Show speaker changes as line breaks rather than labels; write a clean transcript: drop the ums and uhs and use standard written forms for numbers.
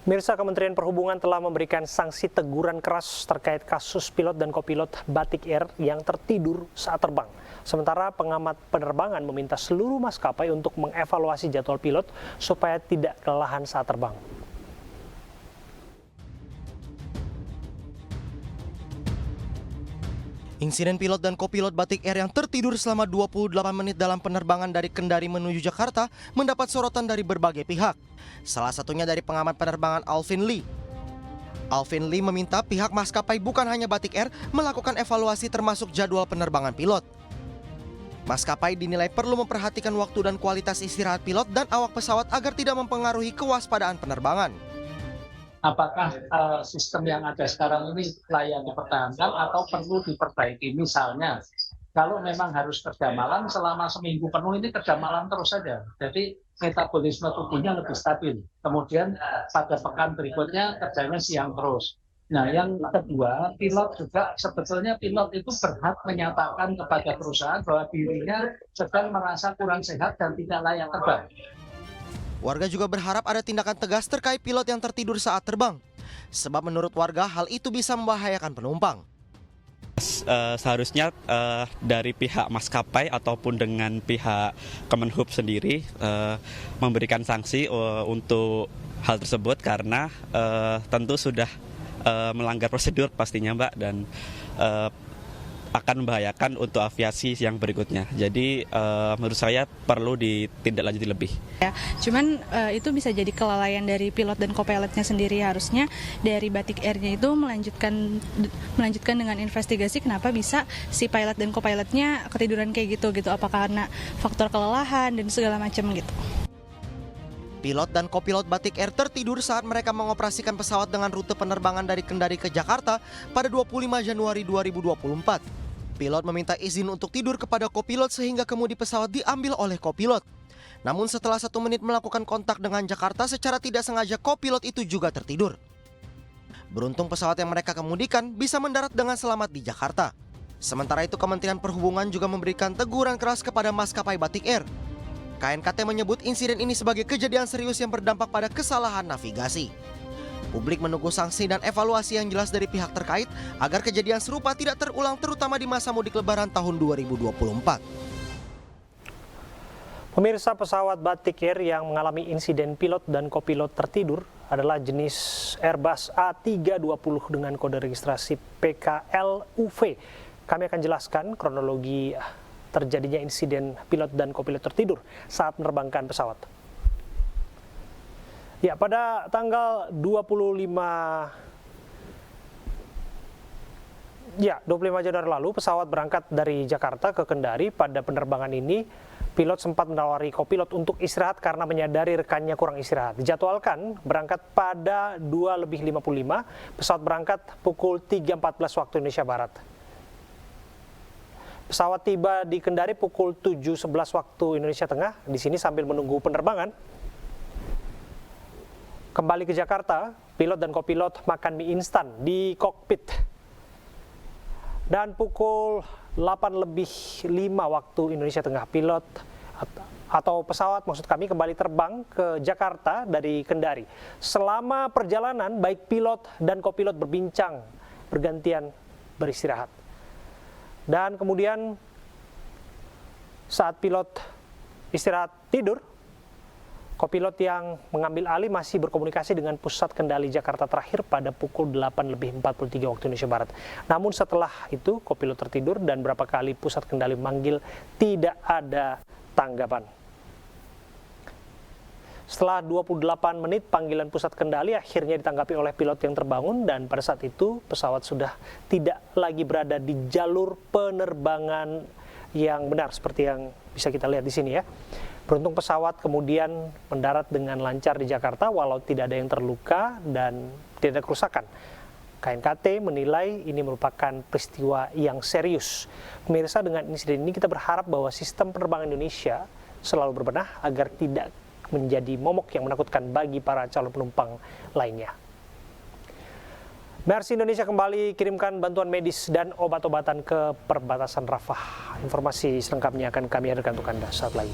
Mirsa, Kementerian Perhubungan telah memberikan sanksi teguran keras terkait kasus pilot dan kopilot Batik Air yang tertidur saat terbang. Sementara pengamat penerbangan meminta seluruh maskapai untuk mengevaluasi jadwal pilot supaya tidak kelelahan saat terbang.
Insiden pilot dan kopilot Batik Air yang tertidur selama 28 menit dalam penerbangan dari Kendari menuju Jakarta mendapat sorotan dari berbagai pihak. Salah satunya dari pengamat penerbangan Alvin Lee. Alvin Lee meminta pihak maskapai bukan hanya Batik Air melakukan evaluasi termasuk jadwal penerbangan pilot. Maskapai dinilai perlu memperhatikan waktu dan kualitas istirahat pilot dan awak pesawat agar tidak mempengaruhi kewaspadaan penerbangan.
Apakah sistem yang ada sekarang ini layak dipertahankan atau perlu diperbaiki? Misalnya, kalau memang harus kerja malam selama seminggu penuh ini kerja malam terus saja. Jadi metabolisme tubuhnya lebih stabil. Kemudian pada pekan berikutnya kerjanya siang terus. Nah, yang kedua, pilot juga sebetulnya pilot itu berhak menyatakan kepada perusahaan bahwa dirinya sedang merasa kurang sehat dan tidak layak terbang.
Warga juga berharap ada tindakan tegas terkait pilot yang tertidur saat terbang. Sebab menurut warga hal itu bisa membahayakan penumpang.
Seharusnya dari pihak maskapai ataupun dengan pihak Kemenhub sendiri memberikan sanksi untuk hal tersebut karena tentu sudah melanggar prosedur pastinya Mbak, dan akan membahayakan untuk aviasi yang berikutnya. Jadi menurut saya perlu ditindaklanjuti lebih.
Ya, cuman itu bisa jadi kelalaian dari pilot dan co-pilotnya sendiri. Harusnya dari Batik Air-nya itu melanjutkan dengan investigasi kenapa bisa si pilot dan co-pilotnya ketiduran kayak gitu. Apakah karena faktor kelelahan dan segala macam gitu.
Pilot dan kopilot Batik Air tertidur saat mereka mengoperasikan pesawat dengan rute penerbangan dari Kendari ke Jakarta pada 25 Januari 2024. Pilot meminta izin untuk tidur kepada kopilot sehingga kemudi pesawat diambil oleh kopilot. Namun setelah 1 menit melakukan kontak dengan Jakarta, secara tidak sengaja kopilot itu juga tertidur. Beruntung pesawat yang mereka kemudikan bisa mendarat dengan selamat di Jakarta. Sementara itu Kementerian Perhubungan juga memberikan teguran keras kepada maskapai Batik Air. KNKT menyebut insiden ini sebagai kejadian serius yang berdampak pada kesalahan navigasi. Publik menunggu sanksi dan evaluasi yang jelas dari pihak terkait agar kejadian serupa tidak terulang terutama di masa mudik lebaran tahun 2024.
Pemirsa, pesawat Batik Air yang mengalami insiden pilot dan kopilot tertidur adalah jenis Airbus A320 dengan kode registrasi PKLUV. Kami akan jelaskan kronologi terjadinya insiden pilot dan kopilot tertidur saat menerbangkan pesawat. Ya, pada tanggal 25 Januari lalu pesawat berangkat dari Jakarta ke Kendari. Pada penerbangan ini pilot sempat menawari kopilot untuk istirahat karena menyadari rekannya kurang istirahat. Dijadwalkan berangkat pada 2:55, pesawat berangkat pukul 3:14 waktu Indonesia Barat. Pesawat tiba di Kendari pukul 7:11 waktu Indonesia Tengah. Di sini sambil menunggu penerbangan kembali ke Jakarta, pilot dan kopilot makan mie instan di kokpit. Dan pukul 8:05 waktu Indonesia Tengah, pilot atau pesawat maksud kami kembali terbang ke Jakarta dari Kendari. Selama perjalanan, baik pilot dan kopilot berbincang, bergantian beristirahat. Dan kemudian saat pilot istirahat tidur, kopilot yang mengambil alih masih berkomunikasi dengan pusat kendali Jakarta terakhir pada pukul 8:43 waktu Indonesia Barat. Namun setelah itu kopilot tertidur dan berapa kali pusat kendali memanggil tidak ada tanggapan. Setelah 28 menit panggilan pusat kendali akhirnya ditanggapi oleh pilot yang terbangun dan pada saat itu pesawat sudah tidak lagi berada di jalur penerbangan yang benar seperti yang bisa kita lihat di sini ya. Beruntung pesawat kemudian mendarat dengan lancar di Jakarta walau tidak ada yang terluka dan tidak ada kerusakan. KNKT menilai ini merupakan peristiwa yang serius. Pemirsa, dengan insiden ini kita berharap bahwa sistem penerbangan Indonesia selalu berbenah agar tidak menjadi momok yang menakutkan bagi para calon penumpang lainnya. Mercy Indonesia kembali kirimkan bantuan medis dan obat-obatan ke perbatasan Rafah. Informasi selengkapnya akan kami hadirkan untuk Anda saat lagi.